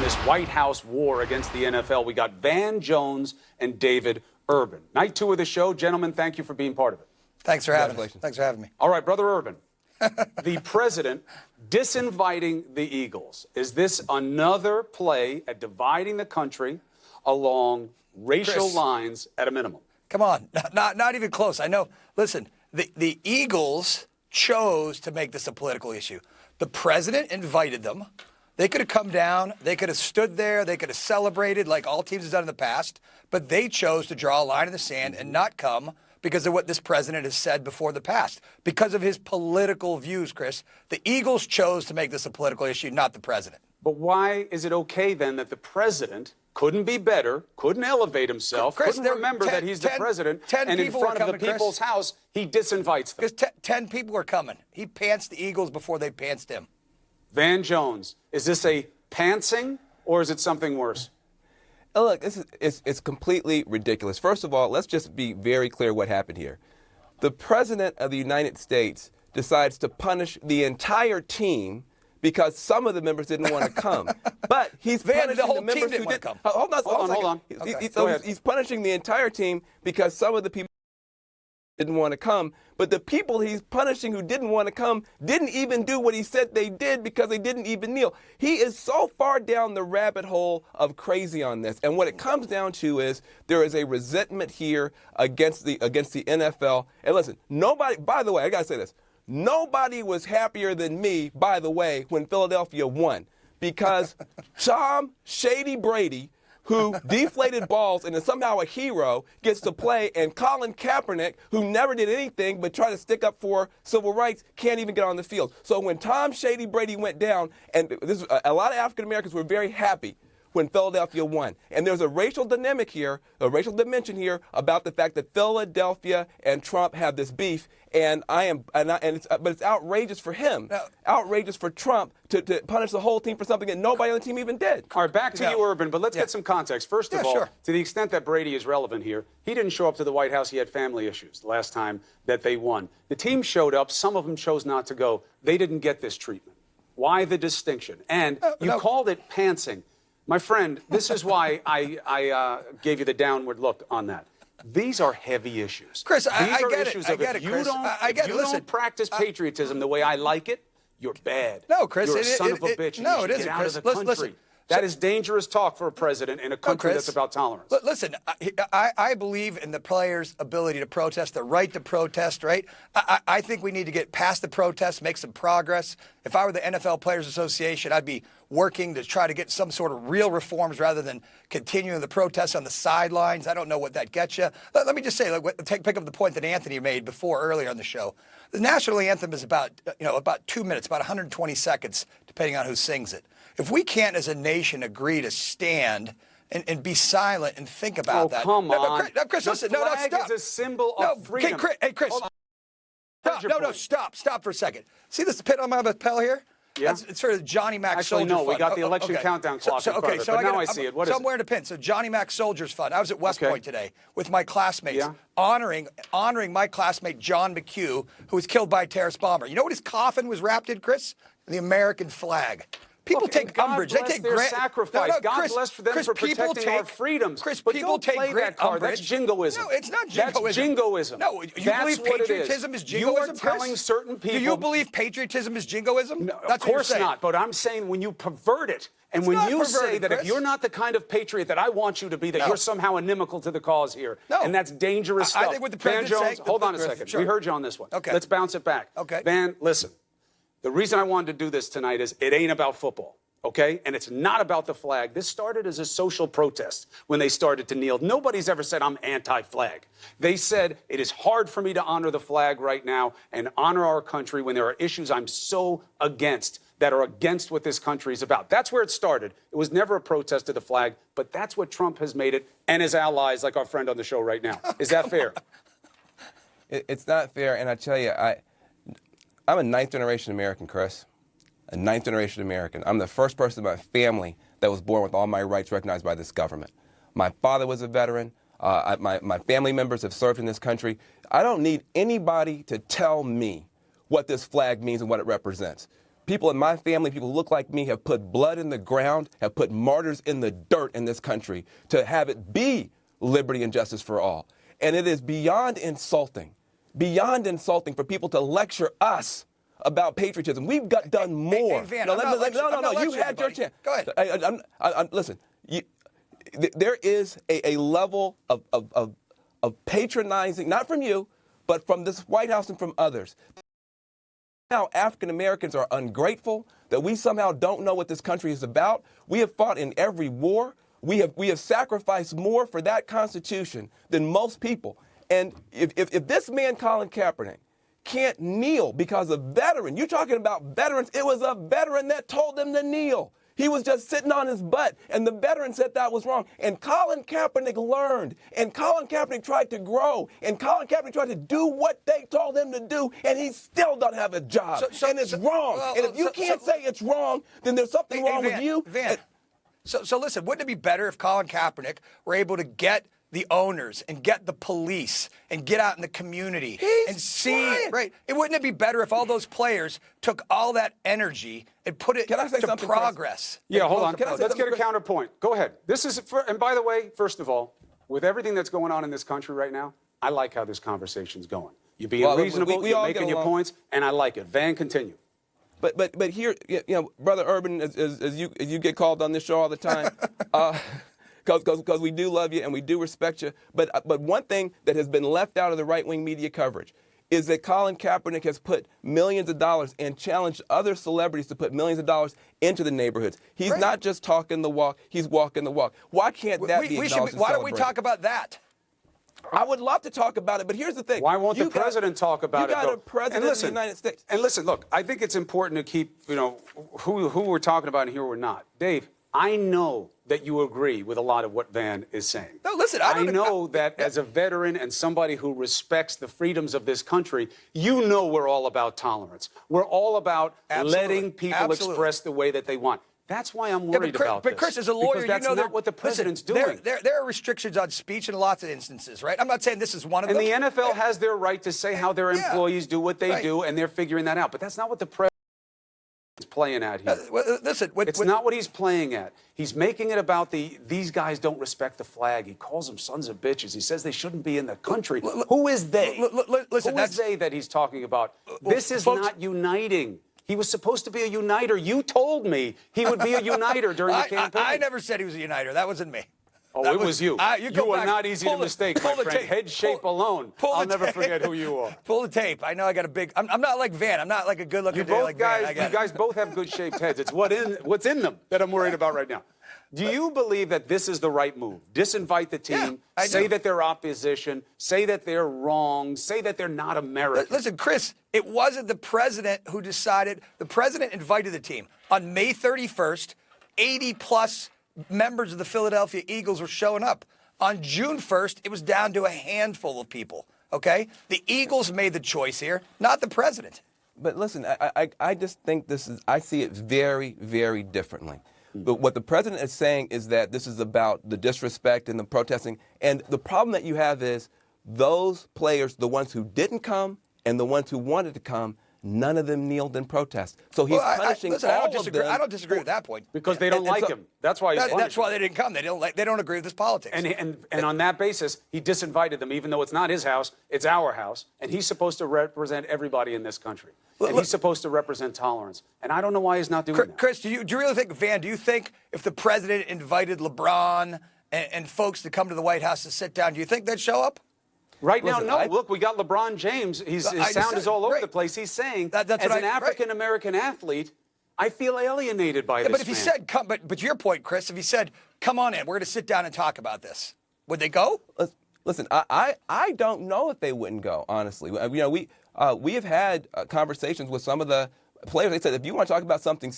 this White House war against the NFL. We got Van Jones and David Urban. Night 2 of the show. Gentlemen, thank you for being part of it. Thanks for having me. Thanks for having me. All right, Brother Urban, the president disinviting the Eagles. Is this another play at dividing the country along racial lines at a minimum? Come on, not even close. I know. Listen, the Eagles chose to make this a political issue. The president invited them. They could have come down. They could have stood there. They could have celebrated like all teams have done in the past. But they chose to draw a line in the sand and not come because of what this president has said before the past. Because of his political views, Chris. The Eagles chose to make this a political issue, not the president. But why is it okay then that the president couldn't be better, couldn't elevate himself, Chris, couldn't remember that he's the president, and in front of the people's house, he disinvites them? Because 10 people are coming. He pantsed the Eagles before they pantsed him. Van Jones, is this a pantsing or is it something worse? Look, it's completely ridiculous. First of all, let's just be very clear what happened here. The President of the United States decides to punish the entire team because some of the members didn't want to come. But he's punishing the whole the members team didn't who want to did. come. Hold on. Okay. He's punishing the entire team because some of the people didn't want to come. But the people he's punishing who didn't want to come didn't even do what he said they did because they didn't even kneel. He is so far down the rabbit hole of crazy on this. And what it comes down to is there is a resentment here against the NFL. And listen, nobody, by the way, I got to say this. Nobody was happier than me, by the way, when Philadelphia won, because Tom Shady Brady, who deflated balls and is somehow a hero, gets to play, and Colin Kaepernick, who never did anything but try to stick up for civil rights, can't even get on the field. So when Tom Shady Brady went down, and a lot of African Americans were very happy when Philadelphia won. And there's a racial dynamic here, a racial dimension here about the fact that Philadelphia and Trump have this beef. But it's outrageous for him, outrageous for Trump to punish the whole team for something that nobody on the team even did. All right, back to you, Urban, but let's get some context. First of all, to the extent that Brady is relevant here, he didn't show up to the White House. He had family issues the last time that they won. The team showed up. Some of them chose not to go. They didn't get this treatment. Why the distinction? And you called it pantsing. My friend, this is why I gave you the downward look on that. These are heavy issues. Chris, These I are get issues it. of if you don't practice patriotism the way I like it, you're bad. No, Chris. You're a son of a bitch. No, it isn't. Get out Chris. Of the country. Listen, that is dangerous talk for a president in a country that's about tolerance. Listen, I believe in the players' ability to protest, the right to protest, right? I think we need to get past the protests, make some progress. If I were the NFL Players Association, I'd be working to try to get some sort of real reforms rather than continuing the protests on the sidelines. I don't know what that gets you. Let me just say, pick up the point that Anthony made before earlier on the show. The national anthem is about 2 minutes, about 120 seconds, depending on who sings it. If we can't, as a nation, agree to stand and be silent and think about that. Oh, come on. Chris, listen. The flag is a symbol of freedom. Hey, Chris. Stop for a second. See this pin on my lapel here? Yeah. It's sort of Johnny Mac Soldier Fund. We got the election countdown clock in front of it, but now I see it. What is it? I'm wearing a pin. So Johnny Mac Soldiers Fund. I was at West Point today with my classmates, honoring my classmate John McHugh, who was killed by a terrorist bomber. You know what his coffin was wrapped in, Chris? The American flag. People take umbrage. They take their sacrifice. God bless for them for protecting our freedoms. Chris, but people take great umbrage. That's jingoism. No, it's not jingoism. That's jingoism. No, you believe patriotism is jingoism? You are telling certain people. Do you believe patriotism is jingoism? No, of course not. But I'm saying when you pervert it, and when you say that if you're not the kind of patriot that I want you to be, that you're somehow inimical to the cause here, and that's dangerous stuff. I think what the president Van Jones, hold on a second. We heard you on this one. Okay. Let's bounce it back. Okay. Van, listen. The reason I wanted to do this tonight is it ain't about football. Okay? And it's not about the flag. This started as a social protest when they started to kneel. Nobody's ever said I'm anti-flag. They said it is hard for me to honor the flag right now and honor our country when there are issues I'm so against that are against what this country is about. That's where it started. It was never a protest of the flag, but that's what Trump has made it and his allies, like our friend on the show right now. Is that fair? It's not fair, and I tell you, I'm a ninth-generation American, Chris. A ninth-generation American. I'm the first person in my family that was born with all my rights recognized by this government. My father was a veteran. My family members have served in this country. I don't need anybody to tell me what this flag means and what it represents. people in my family, people who look like me, have put blood in the ground, have put martyrs in the dirt in this country to have it be liberty and justice for all. And it is beyond insulting for people to lecture us about patriotism. We've done more. Hey, Van, no, you had your chance. Go ahead. Listen, there is a level of patronizing, not from you, but from this White House and from others. Somehow African Americans are ungrateful, that we somehow don't know what this country is about. We have fought in every war. We have sacrificed more for that Constitution than most people. And if this man, Colin Kaepernick, can't kneel because a veteran, you're talking about veterans, it was a veteran that told him to kneel. He was just sitting on his butt, and the veteran said that was wrong. And Colin Kaepernick learned, and Colin Kaepernick tried to grow, and Colin Kaepernick tried to do what they told him to do, and he still doesn't have a job. And it's wrong. Well, and if you can't say it's wrong, then there's something wrong with you. Van, so listen, wouldn't it be better if Colin Kaepernick were able to get the owners and get the police and get out in the community and see, right? Wouldn't it be better if all those players took all that energy and put it to progress? Yeah, hold on. Let's get a counterpoint. Go ahead. And by the way, first of all, with everything that's going on in this country right now, I like how this conversation's going. You're being reasonable, you're making your points, and I like it. Van, continue. But here, Brother Urban, as you get called on this show all the time, because we do love you and we do respect you. But one thing that has been left out of the right-wing media coverage is that Colin Kaepernick has put millions of dollars and challenged other celebrities to put millions of dollars into the neighborhoods. He's not just talking the walk, he's walking the walk. Why can't that be acknowledged and Why don't we talk about that? I would love to talk about it, but here's the thing. Why won't the president talk about it, though? You got a president of the United States. And listen, look, I think it's important to keep, who we're talking about and who we're not. Dave, I know that you agree with a lot of what Van is saying. No, listen, I know that as a veteran and somebody who respects the freedoms of this country, you know we're all about tolerance. We're all about letting people express the way that they want. That's why I'm worried about this. But Chris, as a lawyer, that's you know not what the president's doing. There are restrictions on speech in lots of instances, right? I'm not saying this is one of them. And the NFL has their right to say how their employees do what they do, and they're figuring that out. But that's not what the president is playing at here. It's not what he's playing at. He's making it about these guys don't respect the flag. He calls them sons of bitches. He says they shouldn't be in the country. Who is they? Listen, who is they that he's talking about? This is not uniting. He was supposed to be a uniter. You told me he would be a uniter during the campaign. I never said he was a uniter. That wasn't me. Oh, it was you. You are not easy to mistake, my friend. Head shape alone. I'll never forget who you are. Pull the tape. I know I got a big. I'm not like Van. I'm not like a good-looking dude like Van. You guys both have good shaped heads. It's what's in them that I'm worried about right now. Do you believe that this is the right move? Disinvite the team, say that they're opposition, say that they're wrong, say that they're not American. Listen, Chris, it wasn't the president who decided. The president invited the team. On May 31st, 80-plus members of the Philadelphia Eagles were showing up. On June 1st, it was down to a handful of people, okay? The Eagles made the choice here, not the president. But listen, I just think I see it very, very differently. But what the president is saying is that this is about the disrespect and the protesting. And the problem that you have is those players, the ones who didn't come and the ones who wanted to come, none of them kneeled in protest. So he's punishing all of them. I don't disagree with that point. Because they don't like him. That's why he's punishing. That's why they didn't come. They don't agree with his politics. And on that basis, he disinvited them, even though it's not his house, it's our house. And he's supposed to represent everybody in this country. And he's supposed to represent tolerance. And I don't know why he's not doing that. Chris, do you really think, Van, do you think if the president invited LeBron and folks to come to the White House to sit down, do you think they'd show up? Right now, no. Look, we got LeBron James. His sound is all over the place. He's saying, as an African-American athlete, I feel alienated by this But if he said, but your point, Chris, if he said, come on in, we're going to sit down and talk about this, would they go? Listen, I don't know if they wouldn't go, honestly. We have had conversations with some of the players. They said, if you want to talk about something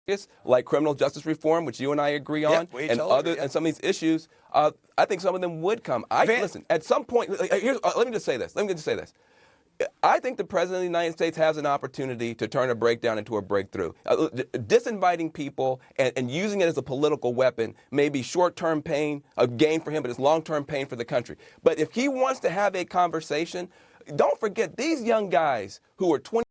serious, like criminal justice reform, which you and I agree on, and some of these issues, I think some of them would come. Listen, at some point, let me just say this. I think the president of the United States has an opportunity to turn a breakdown into a breakthrough. Disinviting people and using it as a political weapon may be short-term pain, a gain for him, but it's long-term pain for the country. But if he wants to have a conversation, don't forget these young guys who are 20